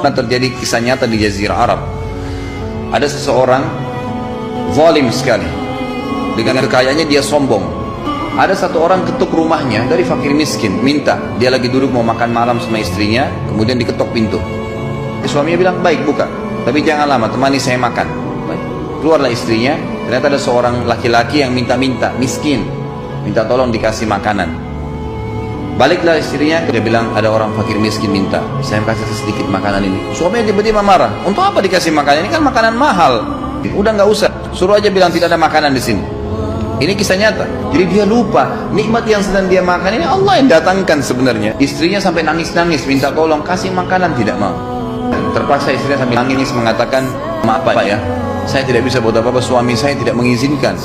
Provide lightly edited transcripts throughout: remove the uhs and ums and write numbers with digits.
Terjadi kisah nyata di Jazirah Arab. Ada seseorang zalim sekali, dengan kekayaannya dia sombong. Ada satu orang ketuk rumahnya dari fakir miskin, minta, dia lagi duduk mau makan malam sama istrinya, kemudian diketok pintu. Suaminya bilang, baik buka, tapi jangan lama, temani saya makan. Baik. Keluarlah istrinya, ternyata ada seorang laki-laki yang minta-minta, miskin, minta tolong dikasih makanan. Baliklah istrinya, dia bilang ada orang fakir miskin minta, saya kasih sedikit makanan ini. Suaminya tiba-tiba marah, untuk apa dikasih makanan ini, kan makanan mahal. Udah nggak usah, suruh aja bilang tidak ada makanan di sini. Ini kisah nyata. Jadi dia lupa nikmat yang sedang dia makan ini Allah yang datangkan sebenarnya. Istrinya sampai nangis-nangis minta tolong kasih makanan, tidak mau. Terpaksa istrinya sambil nangis mengatakan, maaf Pak ya, saya tidak bisa buat apa-apa, suami saya tidak mengizinkan.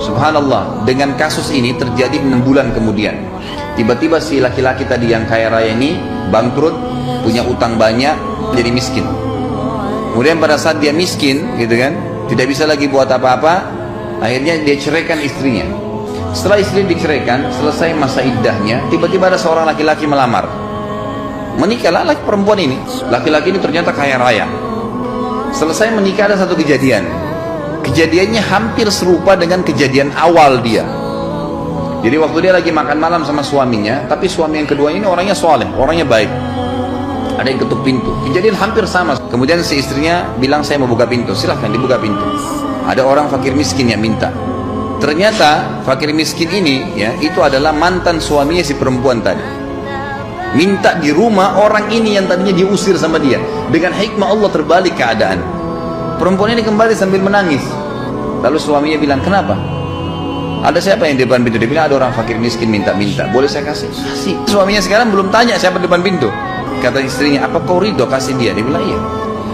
Subhanallah, dengan kasus ini terjadi 6 bulan kemudian. Tiba-tiba si laki-laki tadi yang kaya raya ini bangkrut, punya utang banyak, jadi miskin. Kemudian pada saat dia miskin, gitu kan, tidak bisa lagi buat apa-apa, akhirnya dia ceraikan istrinya. Setelah istri diceraikan, selesai masa iddahnya, tiba-tiba ada seorang laki-laki melamar. Menikahlah laki perempuan ini. Laki-laki ini ternyata kaya raya. Selesai menikah ada satu kejadian. Kejadiannya hampir serupa dengan kejadian awal dia. Jadi waktu dia lagi makan malam sama suaminya, tapi suami yang kedua ini orangnya soleh, orangnya baik. Ada yang ketuk pintu, kejadian hampir sama. Kemudian si istrinya bilang, saya mau buka pintu, silahkan dibuka pintu. Ada orang fakir miskin yang minta. Ternyata fakir miskin ini ya, itu adalah mantan suaminya si perempuan tadi. Minta di rumah orang ini yang tadinya diusir sama dia. Dengan hikmah Allah terbalik keadaan. Perempuan ini kembali sambil menangis. Lalu suaminya bilang, kenapa? Ada siapa yang di depan pintu? Dia bilang, ada orang fakir miskin minta-minta. Boleh saya kasih? Kasih. Suaminya sekarang belum tanya siapa di depan pintu. Kata istrinya, apa kau ridho kasih dia? Dia bilang, iya.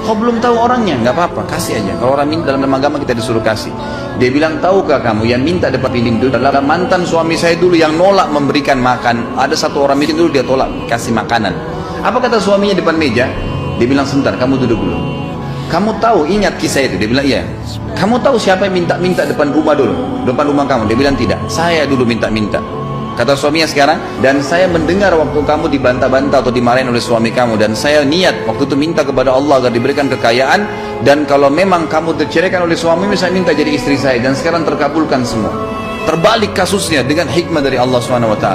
Kau belum tahu orangnya? Nggak apa-apa, kasih aja. Kalau orang minta dalam agama kita disuruh kasih. Dia bilang, tahukah kamu yang minta depan pintu adalah mantan suami saya dulu yang nolak memberikan makan. Ada satu orang miskin dulu dia tolak kasih makanan. Apa kata suaminya depan meja? Dia bilang, sebentar, kamu duduk dulu. Kamu tahu, ingat kisah itu? Dia bilang, iya. Kamu tahu siapa yang minta-minta depan rumah dulu? Depan rumah kamu? Dia bilang, tidak. Saya dulu minta-minta. Kata suaminya sekarang, dan saya mendengar waktu kamu dibantah-bantah atau dimarahin oleh suami kamu, dan saya niat waktu itu minta kepada Allah agar diberikan kekayaan, dan kalau memang kamu terceraikan oleh suamimu, saya minta jadi istri saya, dan sekarang terkabulkan semua. Terbalik kasusnya dengan hikmah dari Allah SWT.